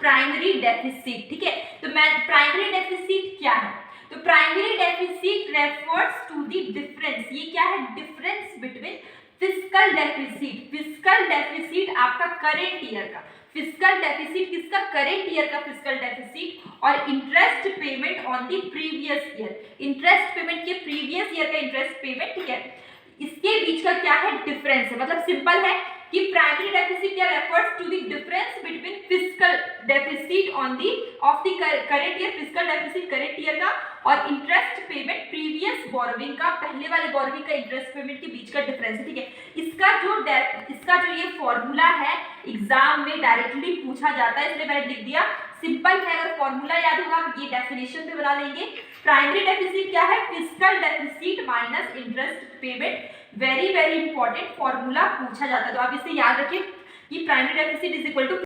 Primary deficit. ठीक है, तो मैं प्राइमरी डेफिसिट क्या है, तो primary deficit refers to the difference, ये क्या है, difference between fiscal deficit, fiscal deficit आपका करेंट ईयर का, फिस्कल डेफिसिट किसका, करेंट ईयर का फिस्कल डेफिसिट, और interest payment on the previous year, interest payment के प्रीवियस ईयर का इंटरेस्ट पेमेंट। ठीक है, इसके बीच का क्या है, डिफरेंस है। मतलब सिंपल है कि प्राइमरी डेफिसिट क्या refers to the difference between fiscal deficit on the of the current year, fiscal deficit current year का, और इंटरेस्ट पेमेंट प्रीवियस बोरोविंग का, पहले वाले बोरोविंग का इंटरेस्ट पेमेंट के बीच का डिफरेंस है। ठीक है, इसका जो ये फॉर्मूला है एग्जाम में डायरेक्टली पूछा जाता है, इसलिए मैंने लिख दिया, सिंपल है। अगर फॉर्मूला याद होगा आप ये डेफिनेशन पे बना लेंगे। प्राइमरी डेफिसिट क्या है, fiscal deficit minus interest payment, very very important formula पूछा जाता है, तो आप इसे याद रखिए कि primary deficit is equal to